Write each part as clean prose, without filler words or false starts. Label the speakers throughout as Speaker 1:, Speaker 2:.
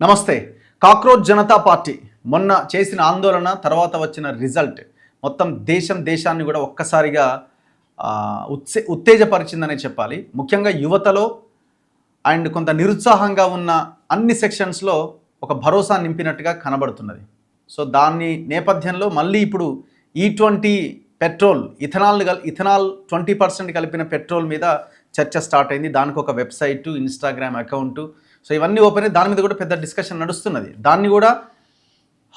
Speaker 1: నమస్తే. Cockroach Janata party మొన్న చేసిన ఆందోళన తర్వాత వచ్చిన రిజల్ట్ మొత్తం దేశాన్ని కూడా ఒక్కసారిగా ఉత్తేజపరిచిందనే చెప్పాలి. ముఖ్యంగా యువతలో అండ్ కొంత నిరుత్సాహంగా ఉన్న అన్ని సెక్షన్స్లో ఒక భరోసా నింపినట్టుగా కనబడుతున్నది. సో దాని నేపథ్యంలో మళ్ళీ ఇప్పుడు E20 పెట్రోల్ ఇథనాల్ 20% కలిపిన పెట్రోల్ మీద చర్చ స్టార్ట్ అయింది. దానికి ఒక వెబ్సైటు, ఇన్స్టాగ్రామ్ అకౌంటు, సో ఇవన్నీ ఓపెన్ అయ్యి దాని మీద కూడా పెద్ద డిస్కషన్ నడుస్తున్నది. దాన్ని కూడా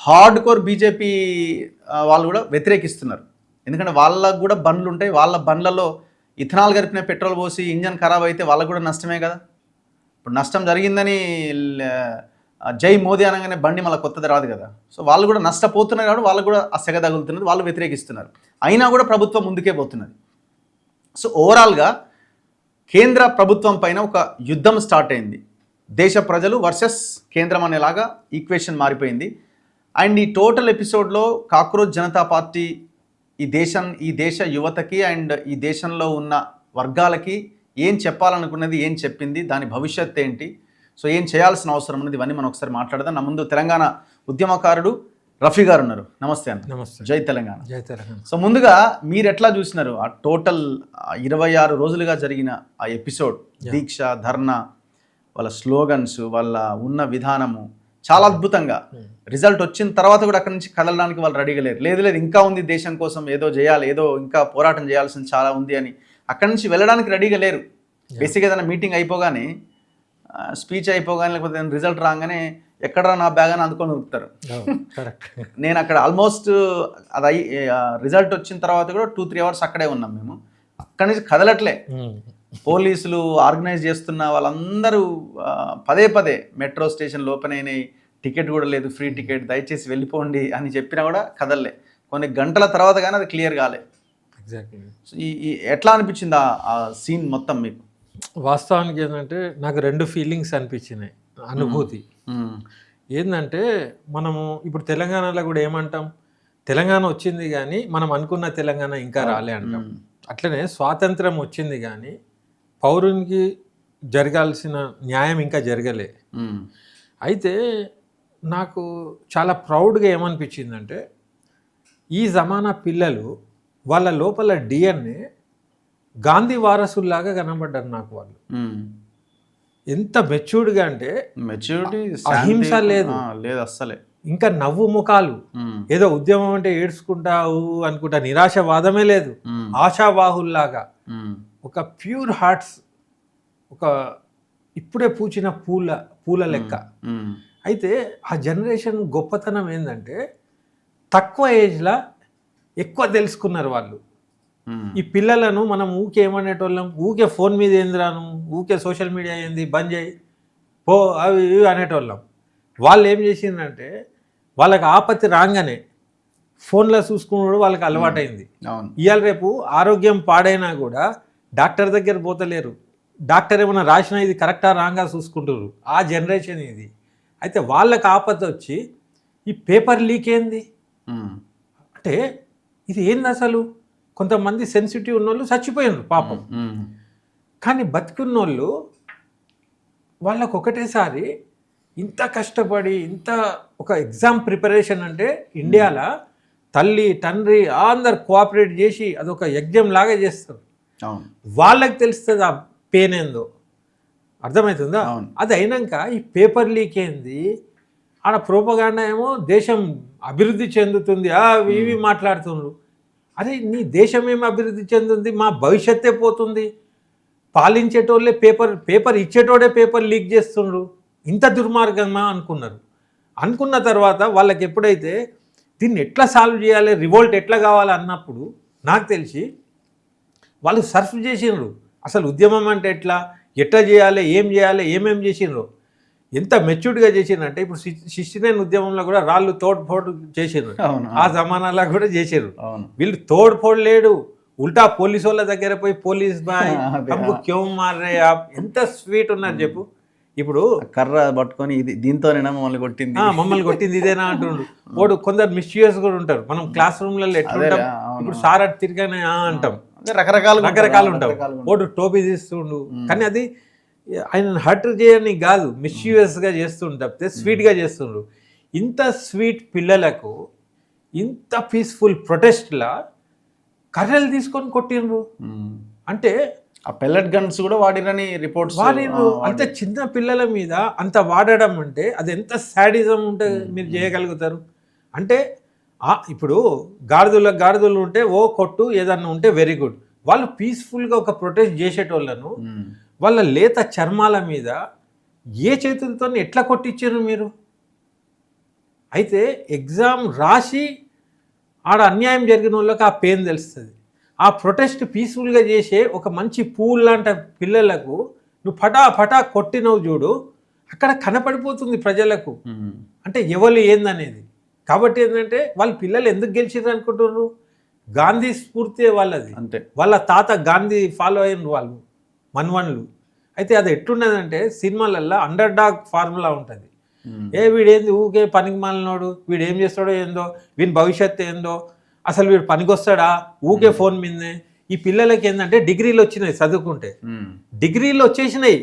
Speaker 1: హార్డ్ కోర్ బీజేపీ వాళ్ళు కూడా వ్యతిరేకిస్తున్నారు. ఎందుకంటే వాళ్ళకు కూడా బండ్లు ఉంటాయి, వాళ్ళ బండ్లలో ఇథనాల్ కలిపిన పెట్రోల్ పోసి ఇంజన్ ఖరాబ్ అయితే వాళ్ళకు కూడా నష్టమే కదా. ఇప్పుడు నష్టం జరిగిందని జై మోదీ అనగానే బండి మళ్ళీ కొత్తది రాదు కదా. సో వాళ్ళు కూడా నష్టపోతున్నారు కాబట్టి వాళ్ళకు కూడా ఆ సెగ తగులుతున్నది, వాళ్ళు వ్యతిరేకిస్తున్నారు. అయినా కూడా ప్రభుత్వం ముందుకే పోతున్నది. సో ఓవరాల్గా కేంద్ర ప్రభుత్వం పైన ఒక యుద్ధం స్టార్ట్ అయింది. దేశ ప్రజలు వర్సెస్ కేంద్రం అనేలాగా ఈక్వేషన్ మారిపోయింది. అండ్ ఈ టోటల్ ఎపిసోడ్లో కాక్రోచ్ జనతా పార్టీ ఈ దేశ యువతకి అండ్ ఈ దేశంలో ఉన్న వర్గాలకి ఏం చెప్పాలనుకున్నది, ఏం చెప్పింది, దాని భవిష్యత్తు ఏంటి, సో ఏం చేయాల్సిన అవసరం ఉన్నది, ఇవన్నీ మనం ఒకసారి మాట్లాడదాం. నా ముందు తెలంగాణ ఉద్యమకారుడు రఫీ గారు ఉన్నారు. నమస్తే అన్న.
Speaker 2: నమస్తే.
Speaker 1: జై తెలంగాణ.
Speaker 2: జై తెలంగాణ.
Speaker 1: సో ముందుగా మీరు ఎట్లా చూసినారు ఆ టోటల్ 26 రోజులుగా జరిగిన ఆ ఎపిసోడ్? దీక్ష, ధర్నా, వాళ్ళ స్లోగన్స్, వాళ్ళ ఉన్న విధానము చాలా అద్భుతంగా. రిజల్ట్ వచ్చిన తర్వాత కూడా అక్కడి నుంచి కదలడానికి వాళ్ళు రెడీగా లేరు. లేదు ఇంకా ఉంది, దేశం కోసం ఏదో చేయాలి, ఏదో ఇంకా పోరాటం చేయాల్సింది చాలా ఉంది అని అక్కడి నుంచి వెళ్ళడానికి రెడీగా లేరు. బేసిక్గా ఏదైనా మీటింగ్ అయిపోగానే, స్పీచ్ అయిపోగానే, లేకపోతే రిజల్ట్ రాగానే ఎక్కడరా నా బ్యాగ్ అని అందుకొని ఉరుకుతారు. నేను అక్కడ ఆల్మోస్ట్ అది రిజల్ట్ వచ్చిన తర్వాత కూడా 2-3 అవర్స్ అక్కడే ఉన్నాం మేము. అక్కడి నుంచి కదలట్లే. పోలీసులు ఆర్గనైజ్ చేస్తున్న వాళ్ళందరూ పదే మెట్రో స్టేషన్లు ఓపెన్ అయినాయి, టికెట్ కూడా లేదు, ఫ్రీ టికెట్, దయచేసి వెళ్ళిపోండి అని చెప్పినా కూడా కదలలే. కొన్ని గంటల తర్వాత కానీ అది క్లియర్ కాలే.
Speaker 2: ఎగ్జాక్ట్లీ.
Speaker 1: ఈ ఎట్లా అనిపించింది ఆ సీన్ మొత్తం మీకు?
Speaker 2: వాస్తవానికి ఏంటంటే నాకు 2 ఫీలింగ్స్ అనిపించినాయి, అనుభూతి. ఏంటంటే మనము ఇప్పుడు తెలంగాణలో కూడా ఏమంటాం, తెలంగాణ వచ్చింది కానీ మనం అనుకున్న తెలంగాణ ఇంకా రాలే అంటాం. అట్లనే స్వాతంత్రం వచ్చింది కానీ పౌరునికి జరగాల్సిన న్యాయం ఇంకా జరగలే. అయితే నాకు చాలా ప్రౌడ్గా ఏమనిపించిందంటే ఈ జమానా పిల్లలు వాళ్ళ లోపల DNA గాంధీ వారసుల్లాగా కనబడ్డారు నాకు. వాళ్ళు ఎంత మెచ్యూర్డ్గా అంటే మెచ్యూరిటీ, అహింస లేదు
Speaker 1: అస్సలే.
Speaker 2: ఇంకా నవ్వు ముఖాలు, ఏదో ఉద్యమం అంటే ఏడ్చుకుంటావు అనుకుంటా, నిరాశవాదమే లేదు, ఆశావాహుల్లాగా ఒక ప్యూర్ హార్ట్స్, ఒక ఇప్పుడే పూచిన పూల లెక్క. అయితే ఆ జనరేషన్ గొప్పతనం ఏంటంటే తక్కువ ఏజ్లో ఎక్కువ తెలుసుకున్నారు వాళ్ళు. ఈ పిల్లలను మనం ఊకే ఏమనేటోళ్ళం, ఊకే ఫోన్ మీద ఏందిరాను, ఊకే సోషల్ మీడియా ఏంది, బంద్ చేయి పో, అవి ఇవి అనేటోళ్ళం. వాళ్ళు ఏం చేసిందంటే వాళ్ళకి ఆపత్తి రాగానే ఫోన్లో చూసుకున్నాడు, వాళ్ళకి అలవాటైంది. ఇవాళ రేపు ఆరోగ్యం పాడైనా కూడా డాక్టర్ దగ్గర పోతలేరు, డాక్టర్ ఏమైనా రాసినా ఇది కరెక్టా రాంగా చూసుకుంటారు. ఆ జనరేషన్ ఇది. అయితే వాళ్ళకి ఆపత్తి వచ్చి ఈ పేపర్ లీక్ ఏంది అంటే ఇది ఏంది అసలు. కొంతమంది సెన్సిటివ్ ఉన్నోళ్ళు చచ్చిపోయినారు పాపం, కానీ బతికున్నోళ్ళు వాళ్ళకు ఒకటేసారి ఇంత కష్టపడి ఇంత ఒక ఎగ్జామ్ ప్రిపరేషన్ అంటే ఇండియాలో తల్లి తండ్రి అందరు కోఆపరేట్ చేసి అదొక యజ్ఞం లాగా చేస్తారు. వాళ్ళకి తెలుస్తుంది ఆ పెయిన్ ఏందో, అర్థమవుతుందా? అది అయినాక ఈ పేపర్ లీక్ ఏంది, ఆడ ప్రోపగాండా ఏమో దేశం అభివృద్ధి చెందుతుంది ఇవి మాట్లాడుతున్నారు. అరే నీ దేశం ఏమి అభివృద్ధి చెందుతుంది, మా భవిష్యత్తే పోతుంది. పాలించేటోళ్ళే పేపర్ ఇచ్చేటోడే పేపర్ లీక్ చేస్తుండ్రు. ఇంత దుర్మార్గమా అనుకున్న తర్వాత వాళ్ళకి ఎప్పుడైతే దీన్ని ఎట్లా సాల్వ్ చేయాలి, రివోల్ట్ ఎట్లా కావాలి అన్నప్పుడు నాకు తెలిసి వాళ్ళు సర్చ్ చేసిండ్రు. అసలు ఉద్యమం అంటే ఎట్లా చేయాలి, ఏమేం చేసిండ్రు, ఎంత మెచ్యూర్డ్గా చేసిండ్రంటే ఇప్పుడు 69 ఉద్యమంలో కూడా రాళ్ళు తోడ్పోటు చేసిండ్రు, ఆ జమానాలో కూడా చేసారు. వీళ్ళు తోడ్పోడు లేడు, ఉల్టా పోలీసు వాళ్ళ దగ్గర పోయి పోలీస్ బాయ్ క్యూ మారే, ఎంత స్వీట్ ఉన్నారు చెప్పు. ఇప్పుడు
Speaker 1: కర్ర పట్టుకొని దీంతోనేనా మమ్మల్ని
Speaker 2: కొట్టింది ఇదేనా అంటుండ్రు. వాడు కొందరు మిస్యూస్ కూడా ఉంటారు. మనం క్లాస్ రూమ్లలో ఎట్లా ఉంటాం, ఇప్పుడు సార్ అటు తిరిగానే అంటాం, రకరకాలు ఉంటాం. వాడు టోపీ తీస్తుండు, కానీ అది ఆయనను హర్ట్ చేయని కాదు, మిస్యూయస్గా చేస్తుండ్రు తప్పితే స్వీట్గా చేస్తుండ్రు. ఇంత స్వీట్ పిల్లలకు ఇంత పీస్ఫుల్ ప్రొటెస్ట్లా కర్రలు తీసుకొని కొట్టిండ్రు అంటే
Speaker 1: ఆ పెల్లెట్ గన్స్ కూడా వాడిరని రిపోర్ట్స్.
Speaker 2: వాడిను అంత చిన్న పిల్లల మీద అంత వాడడం అంటే అది ఎంత శాడిజం ఉంటే మీరు చేయగలుగుతారు అంటే. ఇప్పుడు గాడిదలు ఉంటే ఓ కొట్టు ఏదన్నా ఉంటే వెరీ గుడ్. వాళ్ళు పీస్ఫుల్గా ఒక ప్రొటెస్ట్ చేసేటోళ్ళను వాళ్ళ లేత చర్మాల మీద ఏ చేతులతో ఎట్లా కొట్టించారు మీరు? అయితే ఎగ్జామ్ రాసి ఆడ అన్యాయం జరిగిన వాళ్ళకి ఆ పెయిన్ తెలుస్తుంది. ఆ ప్రొటెస్ట్ పీస్ఫుల్గా చేసే ఒక మంచి పూల్ లాంటి పిల్లలకు నువ్వు పటా కొట్టినవు చూడు, అక్కడ కనపడిపోతుంది ప్రజలకు అంటే ఎవరు ఏందనేది. కాబట్టి ఏంటంటే వాళ్ళ పిల్లలు ఎందుకు గెలిచారు అనుకుంటున్నారు? గాంధీ స్ఫూర్తి వాళ్ళది,
Speaker 1: అంతే.
Speaker 2: వాళ్ళ తాత గాంధీ ఫాలో అయిన వాళ్ళు మన్వన్లు. అయితే అది ఎట్లున్నదంటే సినిమాలల్లో అండర్ డాగ్ ఫార్ములా ఉంటుంది. వీడేంది ఊకే పనికి మాలినోడు, వీడు ఏం చేస్తాడో ఏందో, వీని భవిష్యత్తు ఏందో, అసలు వీడు పనికొస్తాడా, ఊకే ఫోన్ మీదనే. ఈ పిల్లలకి ఏంటంటే డిగ్రీలు వచ్చినాయి, చదువుకుంటే డిగ్రీలు వచ్చేసినాయి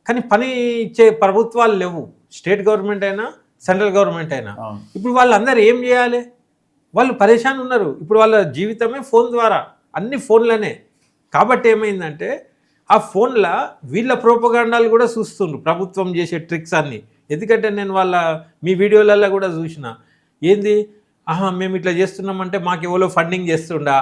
Speaker 2: కానీ పని ఇచ్చే ప్రభుత్వాలు లేవు, స్టేట్ గవర్నమెంట్ అయినా సెంట్రల్ గవర్నమెంట్ అయినా. ఇప్పుడు వాళ్ళందరూ ఏం చేయాలి? వాళ్ళు పరేషాన్ ఉన్నారు. ఇప్పుడు వాళ్ళ జీవితమే ఫోన్ ద్వారా, అన్ని ఫోన్లనే. కాబట్టి ఏమైందంటే ఆ ఫోన్లో వీళ్ళ ప్రోపగాండాలు కూడా చూస్తుండ్రు, ప్రభుత్వం చేసే ట్రిక్స్ అన్నీ. ఎందుకంటే నేను మీ వీడియోలలో కూడా చూసిన, ఏంది మేము ఇట్లా చేస్తున్నామంటే మాకు ఎవరో ఫండింగ్ చేస్తుండా,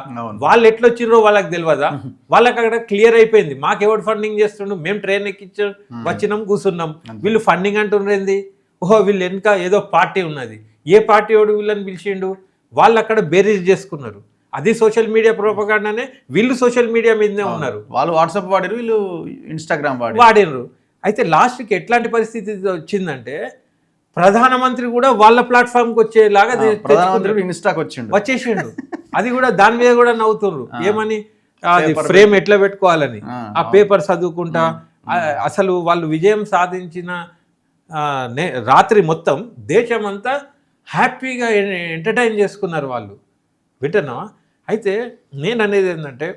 Speaker 2: వాళ్ళు ఎట్లా వచ్చిండ్రో వాళ్ళకి తెలియదా? వాళ్ళకి అక్కడ క్లియర్ అయిపోయింది, మాకు ఎవరు ఫండింగ్ చేస్తుండు, మేము ట్రైన్ ఎక్కించ వచ్చినాం కూర్చున్నాం, వీళ్ళు ఫండింగ్ అంటుండ్రేంది, ఓహో వీళ్ళు వెనుక ఏదో పార్టీ ఉన్నది, ఏ పార్టీ వాడు వీళ్ళని పిలిచిండు, వాళ్ళు అక్కడ బేరీజ్ చేసుకున్నారు. అది సోషల్ మీడియా ప్రోపగాండానే. వీళ్ళు సోషల్ మీడియా మీదనే ఉన్నారు,
Speaker 1: వాళ్ళు వాట్సాప్ వాడిరు, వీళ్ళు ఇన్స్టాగ్రామ్
Speaker 2: వాడినరు. అయితే లాస్ట్కి ఎట్లాంటి పరిస్థితి వచ్చిందంటే ప్రధానమంత్రి కూడా వాళ్ళ ప్లాట్ఫామ్కి వచ్చేలాగా వచ్చేసిండు. అది కూడా దాని మీద కూడా నవ్వుతుండ్రు, ఏమని అది ఫ్రేమ్ ఎట్లా పెట్టుకోవాలని. ఆ పేపర్ చదువుకుంటా అసలు వాళ్ళు విజయం సాధించిన రాత్రి మొత్తం దేశమంతా హ్యాపీగా ఎంటర్టైన్ చేసుకున్నారు వాళ్ళు. వింటున్నా? అయితే నేను అనేది ఏంటంటే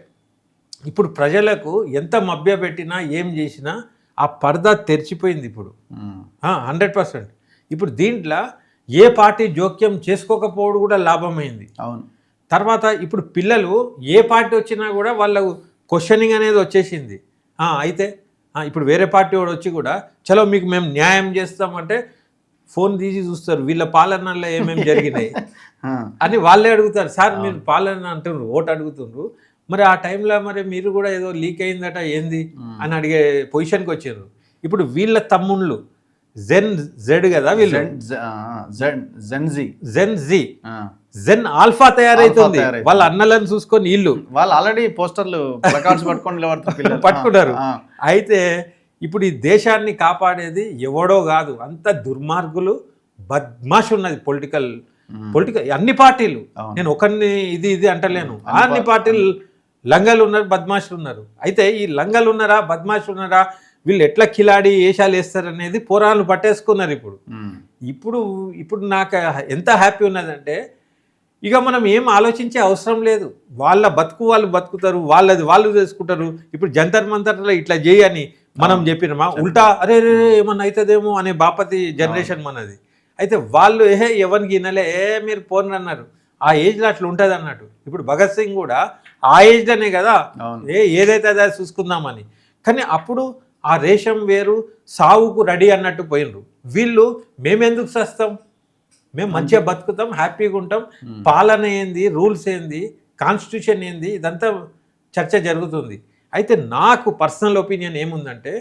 Speaker 2: ఇప్పుడు ప్రజలకు ఎంత మభ్య పెట్టినా ఏం చేసినా ఆ పరదా తెరిచిపోయింది ఇప్పుడు 100%. ఇప్పుడు దీంట్లో ఏ పార్టీ జోక్యం చేసుకోకపోవడం కూడా లాభమైంది.
Speaker 1: అవును.
Speaker 2: తర్వాత ఇప్పుడు పిల్లలు ఏ పార్టీ వచ్చినా కూడా వాళ్ళకు క్వశ్చనింగ్ అనేది వచ్చేసింది. అయితే ఇప్పుడు వేరే పార్టీ వాడు వచ్చి కూడా చలో మీకు మేము న్యాయం చేస్తామంటే ఫోన్ తీసి చూస్తారు, వీళ్ళ పాలనలో ఏమేమి జరిగినాయి అని వాళ్ళే అడుగుతారు. సార్ మీరు పాలన అంటున్నారు, ఓటు అడుగుతుండ్రు, మరి ఆ టైంలో మరి మీరు కూడా ఏదో లీక్ అయిందట ఏంది అని అడిగే పొజిషన్కి వచ్చారు. ఇప్పుడు వీళ్ళ తమ్ముళ్ళు జెడ్ కదా, వీళ్ళు జెన్ ఆల్ఫా తయారైతుంది. వాళ్ళ అన్నలను చూసుకొని వాళ్ళు
Speaker 1: ఆల్రెడీ పోస్టర్లు ప్లకార్డ్స్
Speaker 2: పట్టుకున్నారు. అయితే ఇప్పుడు ఈ దేశాన్ని కాపాడేది ఎవడో కాదు, అంత దుర్మార్గులు బద్మాష్ ఉన్నది పొలిటికల్ అన్ని పార్టీలు. నేను ఒకరిని ఇది అంటలేను, అన్ని పార్టీలు లంగలు ఉన్నారు, బద్మాషులు ఉన్నారు. అయితే ఈ లంగలు ఉన్నారా, బద్మాషులు ఉన్నారా, వీళ్ళు ఎట్లా కిలాడి ఏషాలు వేస్తారనేది పోరాలు పట్టేసుకున్నారు. ఇప్పుడు నాకు ఎంత హ్యాపీ ఉన్నదంటే ఇక మనం ఏం ఆలోచించే అవసరం లేదు, వాళ్ళ బతుకు వాళ్ళు బతుకుతారు, వాళ్ళది వాళ్ళు చేసుకుంటారు. ఇప్పుడు జంతర్ మంతర్లో ఇట్లా చేయని మనం చెప్పినమా, ఉల్టా అరే ఏమన్నా అవుతుందేమో అనే బాపతి జనరేషన్ మనది. అయితే వాళ్ళు ఎవరికి వినలే, మీరు పోను అన్నారు. ఆ ఏజ్లో అట్లా ఉంటుంది అన్నట్టు. ఇప్పుడు భగత్ సింగ్ కూడా ఆ ఏజ్లోనే కదా ఏదైతే అదే చూసుకుందామని. కానీ అప్పుడు ఆ రేషం వేరు, సావుకు రెడీ అన్నట్టు పోయినరు. వీళ్ళు మేమెందుకు సస్తాం, మేము మంచిగా బతుకుతాం, హ్యాపీగా ఉంటాం, పాలన ఏంది, రూల్స్ ఏంది, కాన్స్టిట్యూషన్ ఏంది, ఇదంతా చర్చ జరుగుతుంది. అయితే నాకు పర్సనల్ ఒపీనియన్ ఏముందంటే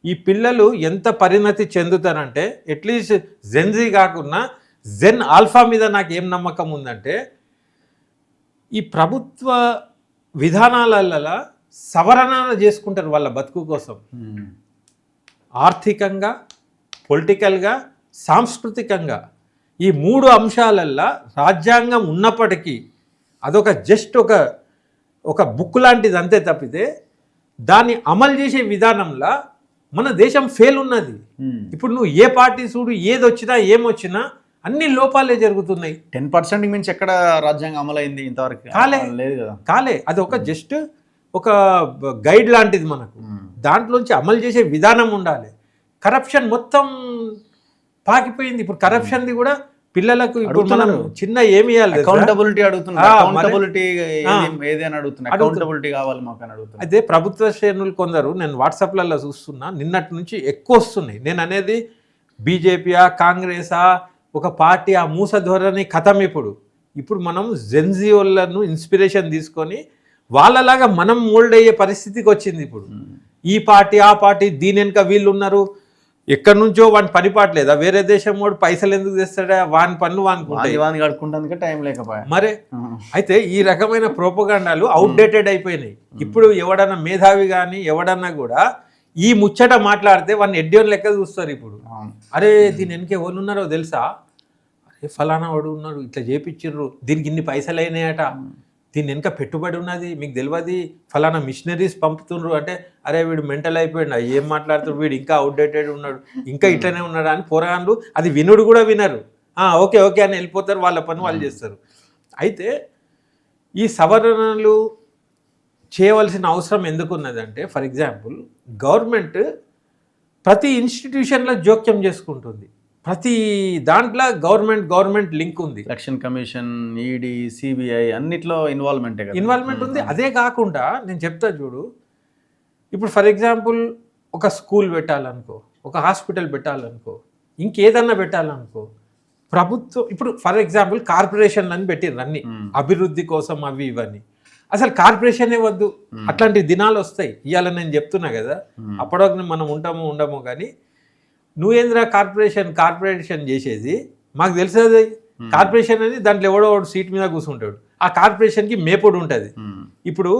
Speaker 2: ఈ పిల్లలు ఎంత పరిణతి చెందుతారంటే అట్లీస్ట్ జెన్జీ కాకుండా జెన్ ఆల్ఫా మీద నాకు ఏం నమ్మకం ఉందంటే ఈ ప్రభుత్వ విధానాలలో సవరణలు చేసుకుంటారు వాళ్ళ బతుకు కోసం. ఆర్థికంగా, పొలిటికల్గా, సాంస్కృతికంగా ఈ 3 అంశాలల్లో రాజ్యాంగం ఉన్నప్పటికీ అదొక జస్ట్ ఒక బుక్ లాంటిది అంతే తప్పితే దాన్ని అమలు చేసే విధానంలో మన దేశం ఫెయిల్ ఉన్నది. ఇప్పుడు నువ్వు ఏ పార్టీ చూడు, ఏది వచ్చినా ఏమొచ్చినా అన్ని లోపాలే జరుగుతున్నాయి.
Speaker 1: 10% మించి ఎక్కడ రాజ్యాంగం అమలైంది ఇంతవరకు?
Speaker 2: కాలే. అది ఒక జస్ట్ ఒక గైడ్ లాంటిది మనకు. దాంట్లోంచి అమలు చేసే విధానం ఉండాలి. కరప్షన్ మొత్తం పాకిపోయింది. ఇప్పుడు కరప్షన్ది కూడా పిల్లలకు ఇప్పుడు మనం చిన్న ఏమి ఇవ్వాలి,
Speaker 1: అకౌంటబిలిటీ అడుగుతున్నారు. అకౌంటబిలిటీ ఏది అని అడుగుతున్నారు, అకౌంటబిలిటీ కావాలి మాకు అని అడుగుతున్నారు.
Speaker 2: అదే ప్రభుత్వ శ్రేణులు కొందరు, నేను వాట్సాప్లలో చూస్తున్నా, నిన్నటి నుంచి ఎక్కువ వస్తున్నాయి. నేను అనేది బీజేపీయా కాంగ్రెసా ఒక పార్టీ, ఆ మూస ధోరణి కథం. ఇప్పుడు మనం జెన్జీ వాళ్ళను ఇన్స్పిరేషన్ తీసుకొని వాళ్ళలాగా మనం మోల్డ్ అయ్యే పరిస్థితికి వచ్చింది. ఇప్పుడు ఈ పార్టీ ఆ పార్టీ, దీని వెనుక వీళ్ళు ఉన్నారు, ఎక్కడి నుంచో వాని పని పాటలేదా, వేరే దేశం వాడు పైసలు ఎందుకు తెస్తాడా, వాని పనులు
Speaker 1: వాని కడుక్కుంటానికి టైం లేకపోయా
Speaker 2: మరే. అయితే ఈ రకమైన ప్రోపగాండాలు అవుట్డేటెడ్ అయిపోయినాయి. ఇప్పుడు ఎవడన్నా మేధావి కానీ ఎవడన్నా కూడా ఈ ముచ్చట మాట్లాడితే వాడిని ఎడ్డియోన్ లెక్క చూస్తారు. ఇప్పుడు అరే దీని వెనక ఎవరు ఉన్నారో తెలుసా, అరే ఫలానా వాడు ఉన్నాడు, ఇట్లా చేపించిర్రు, దీనికి ఇన్ని పైసలు అయినాయట, దీని వెనుక పెట్టుబడి ఉన్నది, మీకు తెలియదు, ఫలానా మిషనరీస్ పంపుతుండ్రు అంటే, అరే వీడు మెంటల్ అయిపోయాడు, ఏం మాట్లాడుతాడు వీడు, ఇంకా అవుట్డేటెడ్ ఉన్నాడు, ఇంకా ఇట్లనే ఉన్నాడు అని పోరాన్లు. అది వినుడు కూడా వినరు, ఓకే ఓకే అని వెళ్ళిపోతారు, వాళ్ళ పని వాళ్ళు చేస్తారు. అయితే ఈ సవరణలు చేయవలసిన అవసరం ఎందుకున్నదంటే, ఫర్ ఎగ్జాంపుల్ గవర్నమెంట్ ప్రతి ఇన్స్టిట్యూషన్లో జోక్యం చేసుకుంటుంది. ప్రతి దాంట్లో గవర్నమెంట్ లింక్ ఉంది.
Speaker 1: ఎలక్షన్ కమిషన్, ఈడీ, సిబిఐ అన్నిట్లో ఇన్వాల్వ్మెంట్
Speaker 2: ఉంది. అదే కాకుండా నేను చెప్తా చూడు, ఇప్పుడు ఫర్ ఎగ్జాంపుల్ ఒక స్కూల్ పెట్టాలనుకో, ఒక హాస్పిటల్ పెట్టాలనుకో, ఇంకేదన్నా పెట్టాలనుకో, ప్రభుత్వం ఇప్పుడు ఫర్ ఎగ్జాంపుల్ కార్పొరేషన్లు అని పెట్టిర్రు అన్ని అభివృద్ధి కోసం అవి ఇవన్నీ. అసలు కార్పొరేషనే వద్దు, అట్లాంటి దినాలు వస్తాయి. ఇవాళ నేను చెప్తున్నా కదా, అప్పటివరకు మనం ఉండమో కానీ నువ్వేంద్ర కార్పొరేషన్ చేసేది మాకు తెలిసేది. కార్పొరేషన్ అని దాంట్లో ఎవడో సీట్ మీద కూర్చుంటాడు, ఆ కార్పొరేషన్కి మేపుడు ఉంటుంది. ఇప్పుడు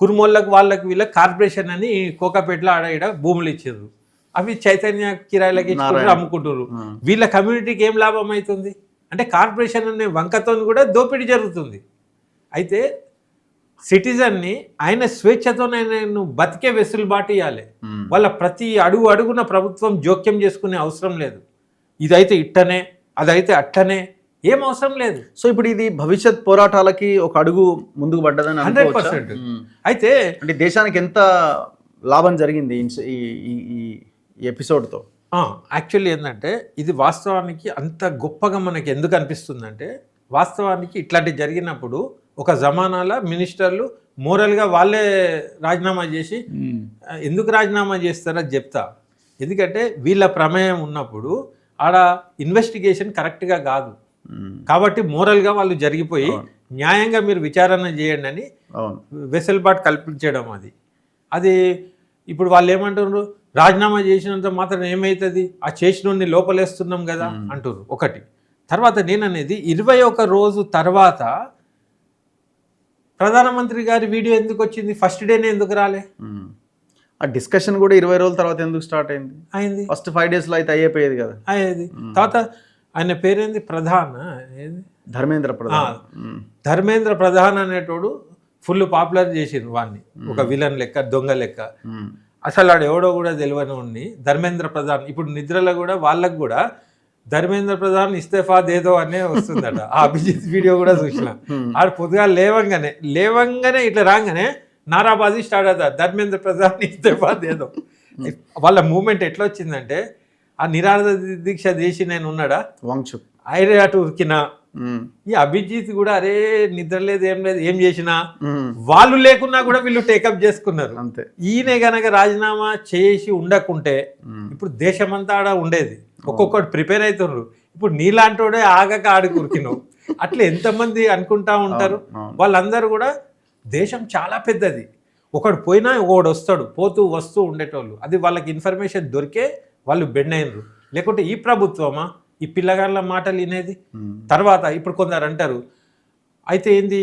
Speaker 2: కురుమోళ్ళకు వాళ్ళకి వీళ్ళకి కార్పొరేషన్ అని కోకాపేటలో ఆడ భూములు ఇచ్చారు, అవి చైతన్య కిరాయిలకి అమ్ముకుంటారు. వీళ్ళ కమ్యూనిటీకి ఏం లాభం అవుతుంది అంటే కార్పొరేషన్ అనే వంకతో కూడా దోపిడీ జరుగుతుంది. అయితే సిటిజన్ని ఆయన స్వేచ్ఛతో బతికే వెసులుబాటు ఇవ్వాలి. వాళ్ళ ప్రతి అడుగున ప్రభుత్వం జోక్యం చేసుకునే అవసరం లేదు. ఇదైతే ఇట్టనే, అదైతే అట్టనే, ఏం అవసరం లేదు.
Speaker 1: సో ఇప్పుడు ఇది భవిష్యత్ పోరాటాలకి ఒక అడుగు ముందుకు పడ్డదని
Speaker 2: 100%. అయితే
Speaker 1: అంటే దేశానికి ఎంత లాభం జరిగింది ఈ ఎపిసోడ్తో?
Speaker 2: యాక్చువల్లీ ఏంటంటే ఇది వాస్తవానికి అంత గొప్పగా మనకి ఎందుకు అనిపిస్తుందంటే, వాస్తవానికి ఇట్లాంటి జరిగినప్పుడు ఒక జమానాల మినిస్టర్లు మోరల్గా వాళ్ళే రాజీనామా చేసి, ఎందుకు రాజీనామా చేస్తారో చెప్తా. ఎందుకంటే వీళ్ళ ప్రమేయం ఉన్నప్పుడు ఆడ ఇన్వెస్టిగేషన్ కరెక్ట్గా కాదు కాబట్టి మోరల్గా వాళ్ళు జరిగిపోయి న్యాయంగా మీరు విచారణ చేయండి అని వెసులుబాటు కల్పించడం. అది ఇప్పుడు వాళ్ళు ఏమంటున్నారు, రాజీనామా చేసినంత మాత్రం ఏమవుతుంది, ఆ చేసినోడిని లోపలేస్తున్నాం కదా అంటున్నారు ఒకటి. తర్వాత నేననేది 21 రోజు తర్వాత ప్రధానమంత్రి గారి వీడియో ఎందుకు వచ్చింది, ఫస్ట్ డేనే ఎందుకు రాలే?
Speaker 1: ఆ డిస్కషన్ కూడా 20 రోజుల తర్వాత ఎందుకు స్టార్ట్ అయింది? ఫస్ట్ 5 daysలో అయితే అయిపోయేది కదా.
Speaker 2: అయ్యేది. తర్వాత ఆయన పేరేంది, ధర్మేంద్ర ప్రధాన్ అనేటోడు ఫుల్ పాపులర్ చేసిండు వాడిని, ఒక విలన్ లెక్క, దొంగ లెక్క. అసలు వాడు ఎవడో కూడా తెలియని వాడిని ధర్మేంద్ర ప్రధాన్. ఇప్పుడు నిద్రలో కూడా వాళ్ళకు కూడా ధర్మేంద్ర ప్రధాన్ ఇస్తేఫా దేదో అనే వస్తుందట. ఆ అభిజిత్ వీడియో కూడా చూసిన. ఆడు పొద్దుగా లేవంగానే ఇట్లా రాగానే నారాబాజీ స్టార్ట్ అవుతారు, ధర్మేంద్ర ప్రధాన్ ఇస్తేఫా దేదో. వాళ్ళ మూమెంట్ ఎట్లా వచ్చిందంటే, ఆ నిరాహార దీక్ష చేసి నేను ఉన్నాడా
Speaker 1: వంచు
Speaker 2: ఐరే అటు ఉరికినా, ఈ అభిజిత్ కూడా అరే నిద్ర లేదు ఏం లేదు, ఏం చేసినా వాళ్ళు లేకున్నా కూడా వీళ్ళు టేకప్ చేసుకున్నారు.
Speaker 1: అంతే.
Speaker 2: ఈయన గనక రాజీనామా చేసి ఉండకుంటే ఇప్పుడు దేశమంతా ఆడ ఉండేది. ఒక్కొక్కటి ప్రిపేర్ అవుతున్నారు. ఇప్పుడు నీలాంటోడే ఆగక ఆడికి ఉరికినావు. అట్లా ఎంతమంది అనుకుంటా ఉంటారు. వాళ్ళందరూ కూడా దేశం చాలా పెద్దది, ఒకడు పోయినా ఒకడు వస్తాడు, పోతూ వస్తూ ఉండేటోళ్ళు. అది వాళ్ళకి ఇన్ఫర్మేషన్ దొరికే వాళ్ళు బెండ్ అయినరు. లేకుంటే ఈ ప్రభుత్వమా ఈ పిల్లగాళ్ళ మాటలు వినేది? తర్వాత ఇప్పుడు కొందరు అంటారు, అయితే ఏంది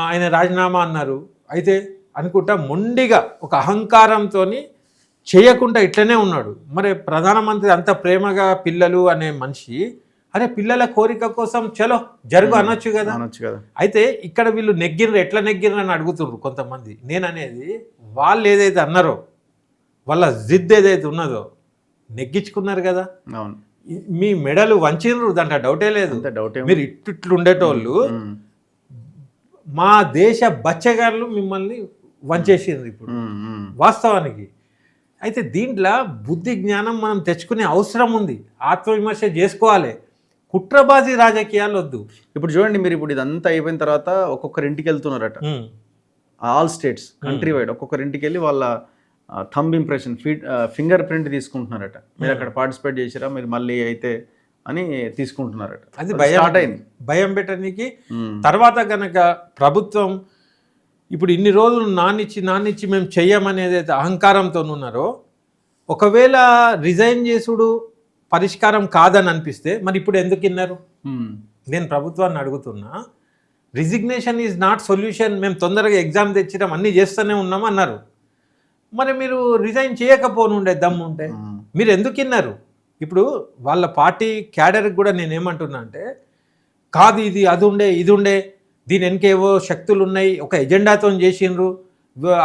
Speaker 2: ఆయన రాజీనామా అన్నారు, అయితే అనుకుంటా మొండిగా ఒక అహంకారంతో చేయకుండా ఇట్లనే ఉన్నాడు. మరి ప్రధానమంత్రి అంత ప్రేమగా పిల్లలు అనే మనిషి, అరే పిల్లల కోరిక కోసం చలో జరుగు అనొచ్చు కదా. అయితే ఇక్కడ వీళ్ళు నెగ్గిర్రు, ఎట్లా నెగ్గిర్రు అని అడుగుతున్నారు కొంతమంది. నేననేది వాళ్ళు ఏదైతే అన్నారో, వాళ్ళ జిద్ ఏదైతే ఉన్నదో నెగ్గించుకున్నారు కదా. మీ మెడలు వంచిర్రు, దాంట్లో డౌటే లేదు. మీరు ఇట్లు ఉండేటోళ్ళు, మా దేశ బచ్చగాళ్ళు మిమ్మల్ని వంచేసిండ్రు ఇప్పుడు వాస్తవానికి. అయితే దీంట్లో బుద్ధి జ్ఞానం మనం తెచ్చుకునే అవసరం ఉంది, ఆత్మవిమర్శ చేసుకోవాలి, కుట్రబాజీ రాజకీయాలు వద్దు.
Speaker 1: ఇప్పుడు చూడండి, మీరు ఇప్పుడు ఇదంతా అయిపోయిన తర్వాత ఒక్కొక్కరి ఇంటికి వెళ్తున్నారట, ఆల్ స్టేట్స్ కంట్రీ వైడ్ ఒక్కొక్కరి ఇంటికి వెళ్ళి వాళ్ళ థంబ్ ఇంప్రెషన్ ఫింగర్ ప్రింట్ తీసుకుంటున్నారట. మీరు అక్కడ పార్టిసిపేట్ చేసిరా, మీరు మళ్ళీ అయితే అని తీసుకుంటున్నారట.
Speaker 2: అది భయం అయింది, భయం పెట్టడానికి. తర్వాత కనుక ప్రభుత్వం ఇప్పుడు ఇన్ని రోజులు నాన్నిచ్చి మేము చెయ్యమనేది అయితే అహంకారంతో ఉన్నారో, ఒకవేళ రిజైన్ చేసుడు పరిష్కారం కాదని అనిపిస్తే మరి ఇప్పుడు ఎందుకు విన్నారు? నేను ప్రభుత్వాన్ని అడుగుతున్నా, రిజిగ్నేషన్ ఈజ్ నాట్ సొల్యూషన్, మేము తొందరగా ఎగ్జామ్ తెచ్చినాం అన్నీ చేస్తూనే ఉన్నాం అన్నారు. మరి మీరు రిజైన్ చేయకపోనుండే దమ్ము ఉంటే మీరు ఎందుకు విన్నారు? ఇప్పుడు వాళ్ళ పార్టీ క్యాడర్కి కూడా నేనేమంటున్నా అంటే, కాదు ఇది అది ఉండే ఇది ఉండే, దీని వెనకేవో శక్తులు ఉన్నాయి, ఒక ఎజెండాతో చేసిండ్రు,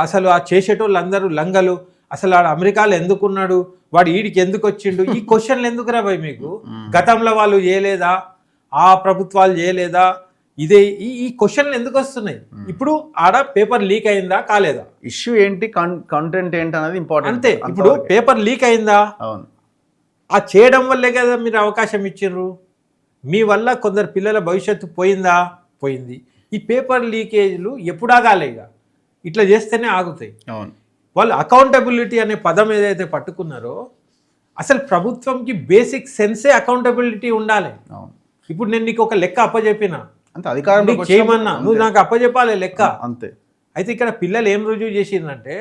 Speaker 2: అసలు ఆ చేసేటోళ్ళు అందరూ లంగలు, అసలు ఆడు అమెరికాలో ఎందుకున్నాడు, వాడు ఈడికి ఎందుకు వచ్చిండు, ఈ క్వశ్చన్లు ఎందుకు రా భయ్ మీకు? గతంలో వాళ్ళు చేయలేదా, ఆ ప్రభుత్వాలు చేయలేదా, ఇదే ఈ క్వశ్చన్లు ఎందుకు వస్తున్నాయి? ఇప్పుడు ఆడ పేపర్ లీక్ అయిందా కాలేదా,
Speaker 1: ఇష్యూ ఏంటి, కంటెంట్ ఏంటి అనేది ఇంపార్టెంట్
Speaker 2: అంతే. ఇప్పుడు పేపర్ లీక్ అయిందా,
Speaker 1: అవును, ఆ
Speaker 2: చేయడం వల్లే కదా మీరు అవకాశం ఇచ్చిర్రు. మీ వల్ల కొందరు పిల్లల భవిష్యత్తు పోయిందా, పోయింది. ఈ పేపర్ లీకేజ్లు ఎప్పుడు ఆగాలిగా, ఇట్లా చేస్తేనే ఆగుతాయి.
Speaker 1: అవును,
Speaker 2: వాళ్ళు అకౌంటబిలిటీ అనే పదం ఏదైతే పట్టుకున్నారో, అసలు ప్రభుత్వంకి బేసిక్ సెన్సే అకౌంటబిలిటీ ఉండాలి.
Speaker 1: అవును,
Speaker 2: ఇప్పుడు నేను నీకు ఒక లెక్క అప్పచెప్పిన,
Speaker 1: అంతే అధికారంలో
Speaker 2: చేయమన్నా నువ్వు నాకు అప్పచెప్పాలి లెక్క,
Speaker 1: అంతే.
Speaker 2: అయితే ఇక్కడ పిల్లలు ఏం రుజువు చేసిందంటే,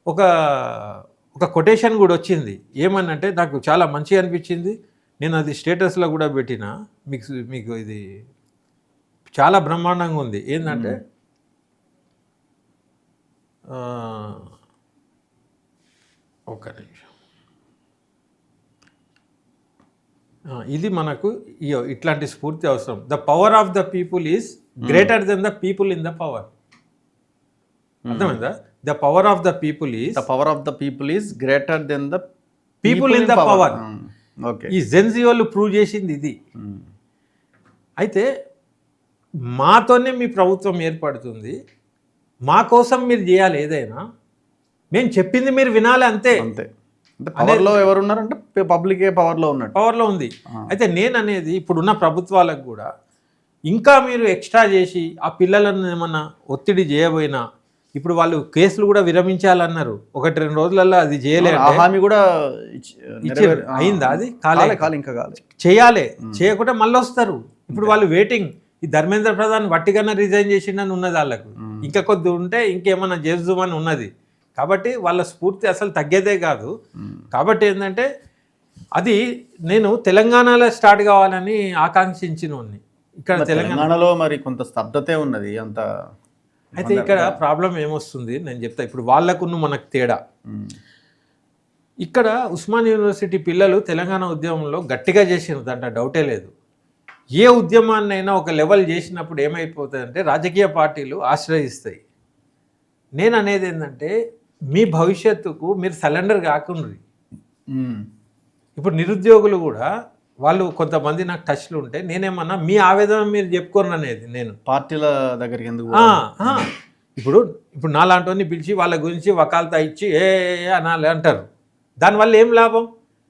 Speaker 2: ఒక కొటేషన్ కూడా వచ్చింది, ఏమన్నంటే నాకు చాలా మంచిగా అనిపించింది, నేను అది స్టేటస్లో కూడా పెట్టిన, మీకు ఇది చాలా బ్రహ్మాండంగా ఉంది. ఏంటంటే ఒక్క నిమిషం, ఇది మనకు ఇట్లాంటి స్ఫూర్తి అవసరం. The power of the people is greater than the people in the power. అర్థమైందా? The power of the people is
Speaker 1: greater than the
Speaker 2: people in the power.
Speaker 1: Okay, ఈ
Speaker 2: జెన్జీ వాళ్ళు ప్రూవ్ చేసింది ఇది. అయితే మాతోనే మీ ప్రభుత్వం ఏర్పడుతుంది, మా కోసం మీరు చేయాలి ఏదైనా, మేము చెప్పింది మీరు వినాలి, అంతే.
Speaker 1: పవర్లో ఎవరు ఉన్నారంటే పబ్లికే పవర్లో ఉంది.
Speaker 2: అయితే నేను అనేది ఇప్పుడున్న ప్రభుత్వాలకు కూడా ఇంకా మీరు ఎక్స్ట్రా చేసి ఆ పిల్లలను ఏమన్నా ఒత్తిడి చేయబోయినా, ఇప్పుడు వాళ్ళు కేసులు కూడా విరమించాలన్నారు, 1-2 రోజులలో అది చేయలేదు,
Speaker 1: హామీ కూడా
Speaker 2: అయిందా? అది
Speaker 1: ఇంకా
Speaker 2: చేయాలి, చేయకుండా మళ్ళీ వస్తారు. ఇప్పుడు వాళ్ళు వెయిటింగ్, ఈ ధర్మేంద్ర ప్రధాన్ వట్టిగానే రిజైన్ చేసిండని ఉన్నది వాళ్ళకు, ఇంకా కొద్ది ఉంటే ఇంకేమన్నా చేద్దామని ఉన్నది. కాబట్టి వాళ్ళ స్ఫూర్తి అసలు తగ్గేదే కాదు. కాబట్టి ఏంటంటే అది నేను తెలంగాణలో స్టార్ట్ కావాలని ఆకాంక్షించినోడిని. ఇక్కడ
Speaker 1: తెలంగాణలో మరి కొంత స్తబ్దతే ఉన్నది అంత.
Speaker 2: అయితే ఇక్కడ ప్రాబ్లం ఏమొస్తుంది నేను చెప్తా. ఇప్పుడు వాళ్ళకున్న మనకు తేడా, ఇక్కడ ఉస్మాన్ యూనివర్సిటీ పిల్లలు తెలంగాణ ఉద్యమంలో గట్టిగా చేసిన దాంట్లో డౌటే లేదు. ఏ ఉద్యమాన్నైనా ఒక లెవెల్ చేసినప్పుడు ఏమైపోతుందంటే రాజకీయ పార్టీలు ఆశ్రయిస్తాయి. నేను అనేది ఏంటంటే, మీ భవిష్యత్తుకు మీరు సరెండర్ కాకుండా, ఇప్పుడు నిరుద్యోగులు కూడా వాళ్ళు కొంతమంది నాకు టచ్లు ఉంటే నేనేమన్నా మీ ఆవేదన మీరు చెప్పుకోరు అనేది, నేను
Speaker 1: పార్టీల దగ్గరికి ఎందుకు
Speaker 2: ఇప్పుడు నాలాంటి పిలిచి వాళ్ళ గురించి వకాల్తా ఇచ్చి అనాలి అంటారు. దానివల్ల ఏం లాభం?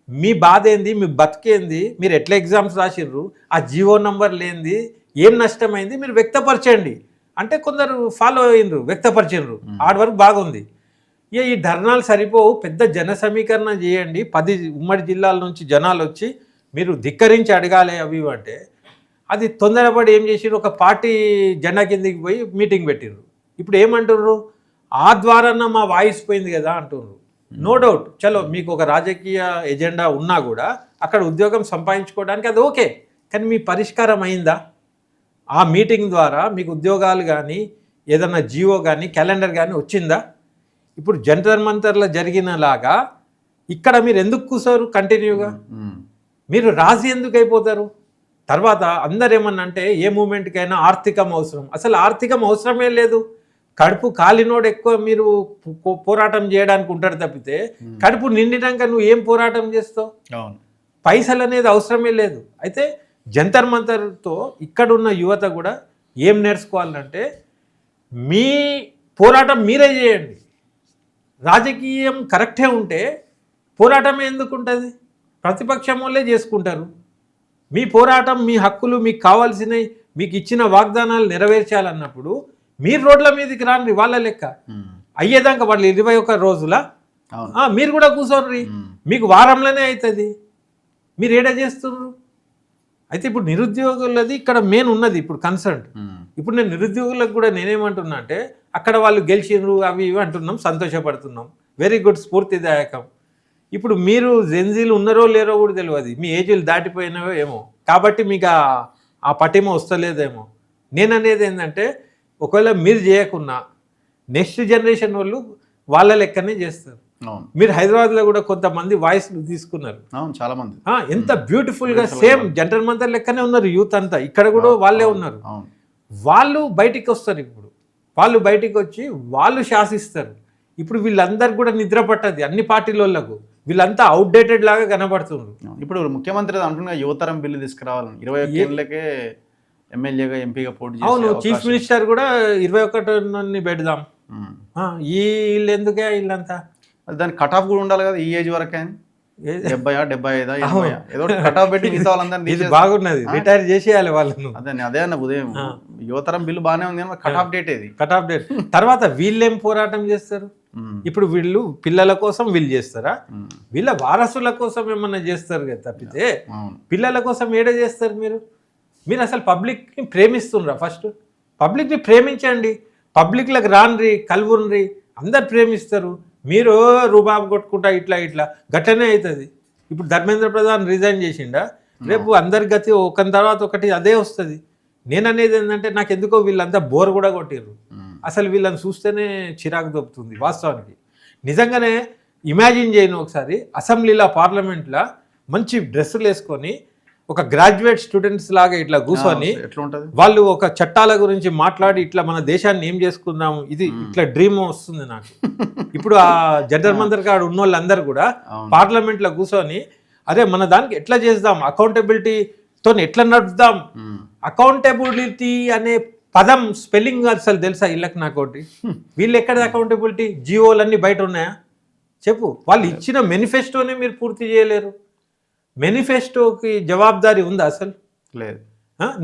Speaker 2: మీ బాధ ఏంది, మీ బతికేంది, మీరు ఎట్లా ఎగ్జామ్స్ రాసిర్రు, ఆ జీవో నంబర్ లేనిది ఏం నష్టమైంది మీరు వ్యక్తపరచండి అంటే కొందరు ఫాలో అయ్యిండ్రు, వ్యక్తపరిచిండ్రు, ఆడి వరకు బాగుంది. ఈ ధర్నాలు సరిపోవు, పెద్ద జన సమీకరణ చేయండి, 10 ఉమ్మడి జిల్లాల నుంచి జనాలు వచ్చి మీరు ధిక్కరించి అడగాలి అవి అంటే, అది తొందరపడి ఏం చేసిర్రు, ఒక పార్టీ జెండా కిందికి పోయి మీటింగ్ పెట్టిర్రు. ఇప్పుడు ఏమంటుర్రు, ఆ ద్వారా మా వాయిస్ పోయింది కదా అంటుర్రు. నో డౌట్, చలో మీకు ఒక రాజకీయ ఎజెండా ఉన్నా కూడా అక్కడ ఉద్యోగం సంపాదించుకోవడానికి అది ఓకే, కానీ మీ పరిష్కారం అయిందా? ఆ మీటింగ్ ద్వారా మీకు ఉద్యోగాలు కానీ ఏదన్నా జియో కానీ క్యాలెండర్ కానీ వచ్చిందా? ఇప్పుడు జంతర్ మంతర్లో జరిగినలాగా ఇక్కడ మీరు ఎందుకు కూర్చోరు కంటిన్యూగా? మీరు రాజీ ఎందుకు అయిపోతారు? తర్వాత అందరు ఏమన్నా అంటే ఏ మూమెంట్కైనా ఆర్థికం అవసరం. అసలు ఆర్థికం అవసరమే లేదు. కడుపు కాలినోడు ఎక్కువ మీరు పోరాటం చేయడానికి ఉంటాడు తప్పితే, కడుపు నిండినాక నువ్వు ఏం పోరాటం చేస్తావు? పైసలు అనేది అవసరమే లేదు. అయితే జంతర్ మంతర్తో ఇక్కడున్న యువత కూడా ఏం నేర్చుకోవాలంటే, మీ పోరాటం మీరే చేయండి. రాజకీయం కరెక్టే ఉంటే పోరాటం ఎందుకు ఉంటుంది? ప్రతిపక్షం వాళ్ళే చేసుకుంటారు. మీ పోరాటం, మీ హక్కులు, మీకు కావాల్సినవి, మీకు ఇచ్చిన వాగ్దానాలు నెరవేర్చాలన్నప్పుడు మీరు రోడ్ల మీదకి రాండి. వాళ్ళ లెక్క అయ్యేదాకా వాళ్ళు 21 రోజుల మీరు కూడా కూర్చోండి. మీకు వారంలోనే అవుతుంది. మీరు ఏడా చేస్తున్నారు? అయితే ఇప్పుడు నిరుద్యోగులది ఇక్కడ మెయిన్ ఉన్నది ఇప్పుడు కన్సర్న్. ఇప్పుడు నేను నిరుద్యోగులకు కూడా నేనేమంటున్నా అంటే, అక్కడ వాళ్ళు గెలిచినరు అవి ఇవి అంటున్నాం, సంతోషపడుతున్నాం, వెరీ గుడ్, స్ఫూర్తిదాయకం. ఇప్పుడు మీరు జెన్జీలు ఉన్నారో లేరో కూడా తెలియదు, మీ ఏజ్లు దాటిపోయినావో ఏమో, కాబట్టి మీకు ఆ పటిమ వస్తలేదేమో. నేను అనేది ఏంటంటే, ఒకవేళ మీరు చేయకున్నా నెక్స్ట్ జనరేషన్ వాళ్ళు వాళ్ళ లెక్కనే చేస్తారు. మీరు హైదరాబాద్లో కూడా కొంతమంది వాయిస్లు తీసుకున్నారు,
Speaker 1: చాలా మంది
Speaker 2: ఎంత బ్యూటిఫుల్గా సేమ్ జంటర్ మంతర్ లెక్కనే ఉన్నారు యూత్ అంతా. ఇక్కడ కూడా వాళ్ళే ఉన్నారు. వాళ్ళు బయటికి వస్తారు. ఇప్పుడు వాళ్ళు బయటికి వచ్చి వాళ్ళు శాసిస్తారు. ఇప్పుడు వీళ్ళందరూ కూడా నిద్ర పట్టది అన్ని పార్టీలకు. వీళ్ళంతా అవుట్డేటెడ్ లాగా కనబడుతున్నారు.
Speaker 1: ఇప్పుడు ముఖ్యమంత్రి అంటున్నా యువతరం బిల్లు తీసుకురావాలని, 21 ఏళ్ళకే ఎమ్మెల్యేగా ఎంపీగా పోటీ చేసే
Speaker 2: అవును, చీఫ్ మినిస్టర్ కూడా 21 పెడదాం. వీళ్ళు ఎందుకే వీళ్ళంతా?
Speaker 1: దాని కట్ ఆఫ్ కూడా ఉండాలి కదా, ఈ ఏజ్ వరకే 70, 75 ఏదో కట్ ఆఫ్ పెట్టి మిగతా వాళ్ళందరినీ
Speaker 2: బాగున్నది, రిటైర్ చేసేయాలి వాళ్ళను.
Speaker 1: అదే అన్న ఉదయం యువతరం బిల్లు బాగానే ఉంది, కట్ ఆఫ్ డేట్ ఏది?
Speaker 2: కట్ ఆఫ్ డేట్ తర్వాత వీళ్ళేం పోరాటం చేస్తారు? ఇప్పుడు వీళ్ళు పిల్లల కోసం వీళ్ళు చేస్తారా? వీళ్ళ వారసుల కోసం ఏమన్నా చేస్తారు కదా తప్పితే పిల్లల కోసం ఏడే చేస్తారు? మీరు అసలు పబ్లిక్ని ప్రేమిస్తుండ్రా? ఫస్ట్ పబ్లిక్ని ప్రేమించండి, పబ్లిక్లకు రాన్రి, కలువుండ్రి, అందరు ప్రేమిస్తారు. మీరు రూబాబు కొట్టుకుంటా ఇట్లా గట్లనే అవుతుంది. ఇప్పుడు ధర్మేంద్ర ప్రధాన్ రిజైన్ చేసిండా, రేపు అందరి గతి ఒకరి తర్వాత ఒకటి అదే వస్తుంది. నేను అనేది ఏంటంటే, నాకు ఎందుకో వీళ్ళంతా బోర్ కూడా కొట్టిర్రు. అసలు వీళ్ళని చూస్తేనే చిరాకు దొరుకుతుంది వాస్తవానికి. నిజంగానే ఇమాజిన్ చేయను ఒకసారి, అసెంబ్లీలో పార్లమెంట్లో మంచి డ్రెస్సులు వేసుకొని ఒక గ్రాడ్యుయేట్ స్టూడెంట్స్ లాగా ఇట్లా కూర్చొని వాళ్ళు ఒక చట్టాల గురించి మాట్లాడి ఇట్లా మన దేశాన్ని ఏం చేసుకుందాము, ఇది ఇట్లా డ్రీమ్ వస్తుంది నాకు. ఇప్పుడు ఆ జంటర్ మంతర్ కాడ ఉన్న వాళ్ళందరూ కూడా పార్లమెంట్లో కూర్చొని అరే మన దానికి ఎట్లా చేద్దాం, అకౌంటబిలిటీతో ఎట్లా నడుపుదాం. అకౌంటబిలిటీ అనే పదం స్పెల్లింగ్ అసలు తెలుసా వీళ్ళకి? నాకోటి, వీళ్ళు ఎక్కడ అకౌంటబిలిటీ? జియోలన్నీ బయట ఉన్నాయా చెప్పు? వాళ్ళు ఇచ్చిన మేనిఫెస్టోనే మీరు పూర్తి చేయలేరు. మేనిఫెస్టోకి జవాబుదారీ ఉందా అసలు?
Speaker 1: లేదు.